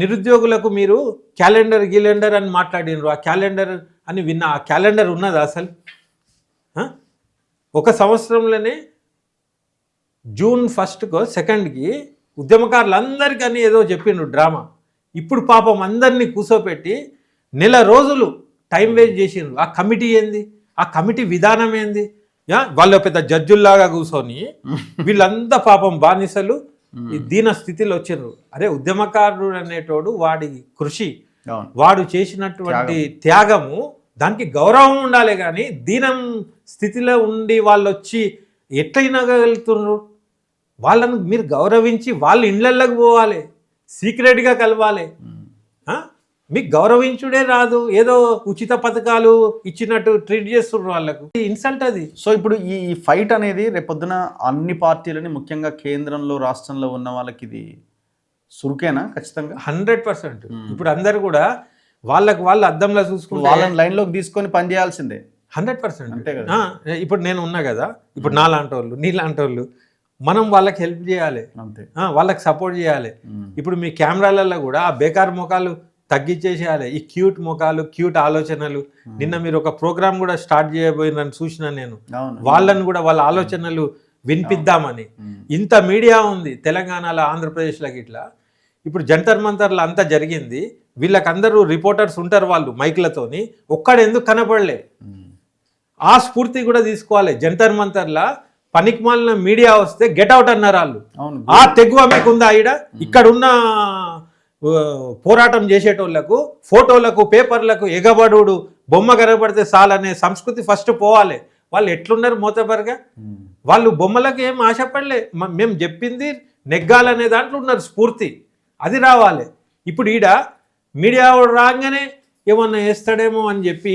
Speaker 2: నిరుద్యోగులకు మీరు క్యాలెండర్ అని మాట్లాడినారు, ఆ క్యాలెండర్ అని విన్నా, ఆ క్యాలెండర్ ఉన్నదా అసలు? ఒక సంవత్సరంలోనే జూన్ 1st 2nd ఉద్యమకారులందరికీ అని ఏదో చెప్పిండ్రు డ్రామా. ఇప్పుడు పాపం అందరినీ కూర్చోపెట్టి నెల రోజులు టైం వేస్ట్ చేసిండ్రు. ఆ కమిటీ ఏంది? ఆ కమిటీ విధానం ఏంది? వాళ్ళు పెద్ద జడ్జుల్లాగా కూర్చొని వీళ్ళంతా పాపం బానిసలు దీన స్థితిలో వచ్చిండ్రు. అరే ఉద్యమకారుడు అనేటోడు వాడి కృషి, వాడు చేసినటువంటి త్యాగము, దానికి గౌరవం ఉండాలి. కానీ దీనం స్థితిలో ఉండి వాళ్ళు వచ్చి ఎట్లయినగలుగుతున్నారు? వాళ్ళను మీరు గౌరవించి వాళ్ళ ఇళ్ళకి పోవాలి, సీక్రెట్గా కలవాలి. మీకు గౌరవించుడే రాదు, ఏదో ఉచిత పథకాలు ఇచ్చినట్టు ట్రీట్ చేస్తున్నారు వాళ్ళకు. ఇన్సల్ట్ అది.
Speaker 1: సో ఇప్పుడు ఈ ఫైట్ అనేది రేపొద్దున అన్ని పార్టీలని, ముఖ్యంగా కేంద్రంలో రాష్ట్రంలో ఉన్న వాళ్ళకి ఇది సురుకేనా? ఖచ్చితంగా
Speaker 2: 100%. ఇప్పుడు అందరు కూడా వాళ్ళకు వాళ్ళు అద్దంలో చూసుకుంటే
Speaker 1: వాళ్ళని లైన్లోకి తీసుకొని పని చేయాల్సిందే
Speaker 2: 100%.
Speaker 1: అంతే కదా.
Speaker 2: ఇప్పుడు నేను ఉన్నా కదా, ఇప్పుడు నా లాంటి వాళ్ళు, నీ లాంటి వాళ్ళు, మనం వాళ్ళకి హెల్ప్ చేయాలి, వాళ్ళకి సపోర్ట్ చేయాలి. ఇప్పుడు మీ కెమెరాలలో కూడా ఆ బేకార్ ముఖాలు తగ్గించేసేయాలి, ఈ క్యూట్ ముఖాలు, క్యూట్ ఆలోచనలు. నిన్న మీరు ఒక ప్రోగ్రామ్ కూడా స్టార్ట్ చేయబోయిందని చూసిన నేను, వాళ్ళని కూడా వాళ్ళ ఆలోచనలు వినిపిద్దామని. ఇంత మీడియా ఉంది తెలంగాణలో, ఆంధ్రప్రదేశ్లోకి. ఇట్లా ఇప్పుడు జంతర్ మంతర్లో అంతా జరిగింది, వీళ్ళకందరూ రిపోర్టర్స్ ఉంటారు వాళ్ళు మైక్లతోని, ఒక్కడు ఎందుకు కనపడలే? ఆ స్ఫూర్తి కూడా తీసుకోవాలి. జంతర్ మంతర్లా పనికిమాలిన మీడియా వస్తే గెట్ అవుట్ అన్నారు వాళ్ళు. ఆ తెగువ మీకుందా? ఇక్కడున్న పోరాటం చేసేటోళ్లకు, ఫోటోలకు, పేపర్లకు ఎగబడుడు, బొమ్మ కనబడితే చాలనే సంస్కృతి ఫస్ట్ పోవాలి. వాళ్ళు ఎట్లున్నారు మోతబర్గా? వాళ్ళు బొమ్మలకు ఏం ఆశపడలే, మేము చెప్పింది నెగ్గాలనే దాంట్లో ఉన్నారు స్ఫూర్తి, అది రావాలి. ఇప్పుడు మీడియా రాగానే ఏమన్నా వేస్తాడేమో అని చెప్పి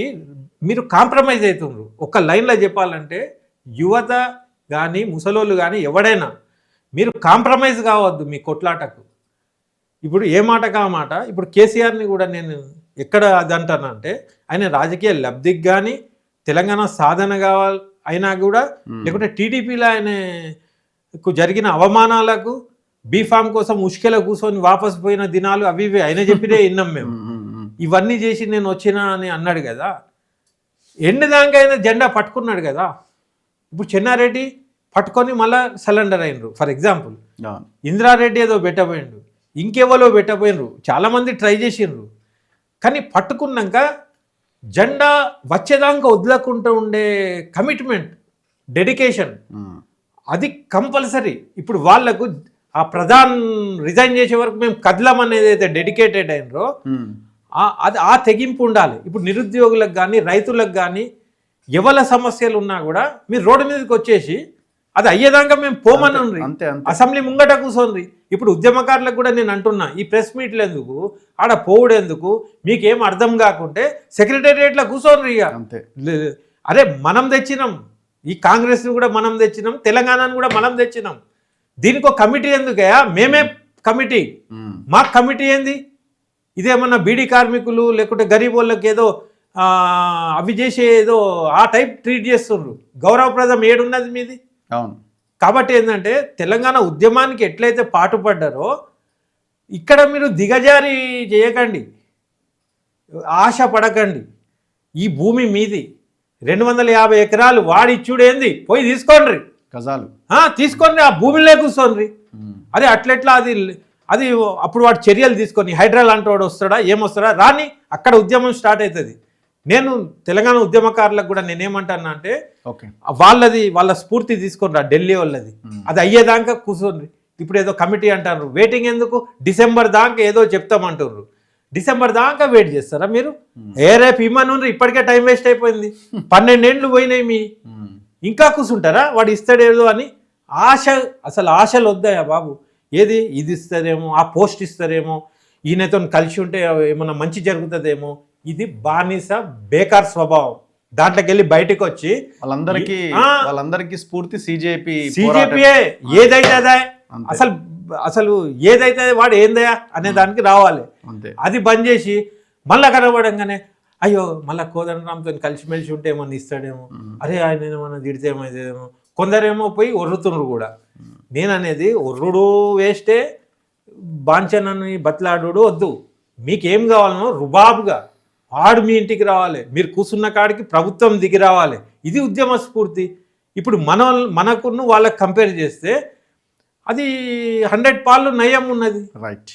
Speaker 2: మీరు కాంప్రమైజ్ అవుతున్నారు. ఒక లైన్లో చెప్పాలంటే యువత కానీ ముసలోళ్ళు కానీ ఎవడైనా మీరు కాంప్రమైజ్ కావద్దు మీ కొట్లాటకు. ఇప్పుడు ఏ మాట కా మాట. ఇప్పుడు కేసీఆర్ని కూడా నేను ఎక్కడ అది అంటానంటే ఆయన రాజకీయ లబ్ధికి కానీ తెలంగాణ సాధన కావాలి అయినా కూడా లేకుంటే టీడీపీలో ఆయనకు జరిగిన అవమానాలకు బీఫామ్ కోసం ఉష్కెలో కూర్చొని వాపస్ పోయిన దినాలు అవి ఇవి ఆయన చెప్పినే విన్నాం మేము. ఇవన్నీ చేసి నేను వచ్చినా అని అన్నాడు కదా, ఎండుదాకా ఆయన జెండా పట్టుకున్నాడు కదా. ఇప్పుడు చెన్నారెడ్డి పట్టుకొని మళ్ళీ సరెండర్ అయినరు. ఫర్ ఎగ్జాంపుల్ ఇంద్రారెడ్డి ఏదో పెట్టబోయిండు, ఇంకెవరో పెట్టబోయినరు, చాలామంది ట్రై చేసిండ్రు. కానీ పట్టుకున్నాక జెండా వచ్చేదాకా వదలకుండా ఉండే కమిట్మెంట్, డెడికేషన్ అది కంపల్సరీ. ఇప్పుడు వాళ్లకు ఆ ప్రధాన్ రిజైన్ చేసే వరకు మేము కదలమనేది అయితే డెడికేటెడ్ అయినరో అది ఆ తెగింపు ఉండాలి. ఇప్పుడు నిరుద్యోగులకు కానీ రైతులకు కానీ ఎవరి సమస్యలు ఉన్నా కూడా మీరు రోడ్డు మీదకి వచ్చేసి అది అయ్యేదాకా మేము పోమని అసెంబ్లీ ముంగట కూర్చోండి. ఇప్పుడు ఉద్యమకారులకు కూడా నేను అంటున్నా, ఈ ప్రెస్ మీట్లు ఎందుకు, ఆడ పోవుడు ఎందుకు, మీకేం అర్థం కాకుంటే సెక్రటేరియట్లో కూర్చోండి. ఇక అరే మనం తెచ్చినాం, ఈ కాంగ్రెస్ని కూడా మనం తెచ్చినాం, తెలంగాణను కూడా మనం తెచ్చినాం. దీనికి ఒక కమిటీ ఎందుకయ్యా? మేమే కమిటీ, మాకు కమిటీ ఏంది? ఇదేమన్నా బీడీ కార్మికులు లేకుంటే గరీబ్ వాళ్ళకి ఏదో అవి చేసే ఏదో ఆ టైప్ ట్రీట్ చేస్తుండ్రు. గౌరవప్రదం ఏడున్నది మీది?
Speaker 1: అవును.
Speaker 2: కాబట్టి ఏంటంటే తెలంగాణ ఉద్యమానికి ఎట్లయితే పాటుపడ్డారో ఇక్కడ మీరు దిగజారి చేయకండి, ఆశ పడకండి. ఈ భూమి మీది 250 ఎకరాలు వాడిచ్చుడేంది, పోయి తీసుకోండి
Speaker 1: గజాలు,
Speaker 2: తీసుకోండి, ఆ భూమిలో కూర్చోండి. అదే అట్లెట్లా అది అప్పుడు వాడు చర్యలు తీసుకొని హైడ్రా లాంటి వాడు వస్తాడా ఏమొస్తాడా రాని, అక్కడ ఉద్యమం స్టార్ట్ అవుతుంది. నేను తెలంగాణ ఉద్యమకారులకు కూడా నేనేమంటాను అంటే వాళ్ళ స్ఫూర్తి తీసుకుని ఢిల్లీ వాళ్ళది, అది అయ్యేదాకా కూర్చోండి. ఇప్పుడు ఏదో కమిటీ అంటారు, వెయిటింగ్ ఎందుకు? డిసెంబర్ దాకా ఏదో చెప్తామంటారు, డిసెంబర్ దాకా వెయిట్ చేస్తారా మీరు? రేపు ఇమ్మను, ఇప్పటికే టైం వేస్ట్ అయిపోయింది, 12 ఏళ్ళు పోయినాయి మీ, ఇంకా కూర్చుంటారా? వాడు ఇస్తాడేదో అని ఆశ, అసలు ఆశలు వద్దాయా బాబు? ఏది ఇది ఇస్తారేమో, ఆ పోస్ట్ ఇస్తారేమో, ఈయనతో కలిసి ఉంటే ఏమన్నా మంచి జరుగుతుందేమో. ఇది బానిస బేకార్ స్వభావం. దాంట్లోకి వెళ్ళి బయటకు వచ్చి
Speaker 1: వాళ్ళందరికీ స్ఫూర్తి సిజేపీఏ.
Speaker 2: ఏదైతే అదే అసలు ఏదైతే వాడు ఏందయా అనే దానికి రావాలి. అది బంద్ చేసి మళ్ళా కనబడంగానే అయ్యో మళ్ళీ కోదండరాంతో కలిసిమెలిసి ఉంటే ఏమన్నా ఇస్తాడేమో, అరే ఆయన ఏమన్నా తిడితే ఏమైతేమో. కొందరేమో పోయి ఒర్రుతుండ్రు కూడా. నేననేది ఒర్రుడు వేస్టే, బాంచనని బతలాడు వద్దు. మీకేం కావాలనో రుబాబుగా వాడు మీ ఇంటికి రావాలి, మీరు కూర్చున్న కాడికి ప్రభుత్వం దిగి రావాలి. ఇది ఉద్యమ స్ఫూర్తి. ఇప్పుడు మనకును వాళ్ళకి కంపేర్ చేస్తే అది 100 పాళ్ళు నయం ఉన్నది.
Speaker 1: Right.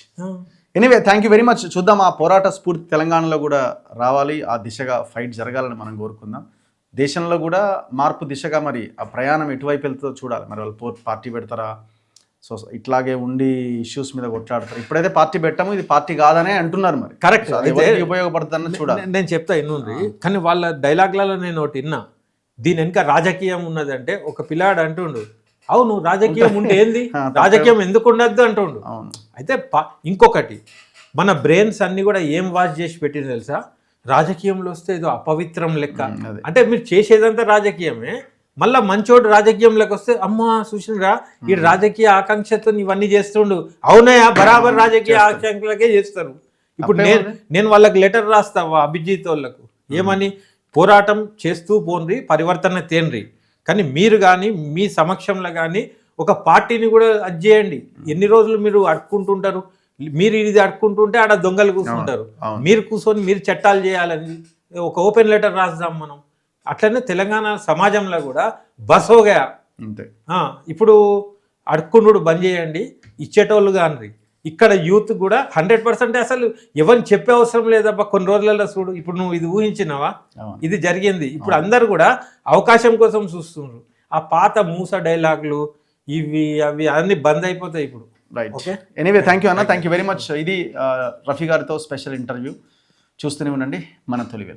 Speaker 1: Anyway thank you very much. చూద్దాం ఆ పోరాట స్ఫూర్తి తెలంగాణలో కూడా రావాలి, ఆ దిశగా ఫైట్ జరగాలని మనం కోరుకుందాం. దేశంలో కూడా మార్పు దిశగా మరి ఆ ప్రయాణం ఎటువైపు వెళ్తుందో చూడాలి. మరి వాళ్ళు పార్టీ పెడతారా, సో ఇట్లాగే ఉండి ఇష్యూస్ మీద కొట్లాడతారు. ఇప్పుడైతే పార్టీ పెట్టాము, ఇది పార్టీ కాదనే అంటున్నారు. మరి
Speaker 2: కరెక్ట్,
Speaker 1: ఉపయోగపడుతుందని చూడాలి.
Speaker 2: నేను చెప్తా ఇన్నుంది, కానీ వాళ్ళ డైలాగ్లలో నేను ఒకటి విన్నా, దీని వెనుక రాజకీయం ఉన్నదంటే ఒక పిల్లాడు అంటుండు, అవును రాజకీయం ఉంటే ఏంది, రాజకీయం ఎందుకు ఉండద్దు అంటుండు. అయితే ఇంకొకటి, మన బ్రెయిన్స్ అన్ని కూడా ఏం వాష్ చేసి పెట్టింది తెలుసా? రాజకీయంలో వస్తే ఏదో అపవిత్రం లెక్క. అంటే మీరు చేసేదంతా రాజకీయమే, మళ్ళా మంచోడు రాజకీయంలోకి వస్తే అమ్మా చూసినరా ఈ రాజకీయ ఆకాంక్షతో ఇవన్నీ చేస్తుండు. అవునయా, బరాబర్ రాజకీయ ఆకాంక్షలకే చేస్తారు. ఇప్పుడు నేను వాళ్ళకి లెటర్ రాస్తావా అభిజిత్ వాళ్ళకు, ఏమని? పోరాటం చేస్తూ పోన్రి, పరివర్తన తేన్రి, కానీ మీరు కానీ మీ సమక్షంలో కానీ ఒక పార్టీని కూడా అది చేయండి. ఎన్ని రోజులు మీరు అడుక్కుంటుంటారు? మీరు ఇది అడుక్కుంటుంటే ఆడ దొంగలు కూర్చుంటారు, మీరు కూర్చొని మీరు చట్టాలు చేయాలని ఒక ఓపెన్ లెటర్ రాద్దాం మనం. అట్లనే తెలంగాణ సమాజంలో కూడా బసోగా అంతే. ఇప్పుడు అడుక్కుండు బంద్ చేయండి, ఇచ్చేటోళ్ళు కానీ ఇక్కడ యూత్ కూడా 100% అసలు ఎవరిని చెప్పే అవసరం లేదబ్బా. కొన్ని రోజులలో చూడు, ఇప్పుడు నువ్వు ఇది ఊహించినావా, ఇది జరిగింది. ఇప్పుడు అందరు కూడా అవకాశం కోసం చూస్తున్నారు. ఆ పాత మూస డైలాగులు ఇవి అవి అన్ని బంద్ అయిపోతాయి ఇప్పుడు.
Speaker 1: రైట్. ఎనీవే థ్యాంక్ యూ అన్న, థ్యాంక్ యూ వెరీ మచ్. ఇది రఫీ గారితో స్పెషల్ ఇంటర్వ్యూ. చూస్తూనే ఉండండి మన తొలి వెలుగు.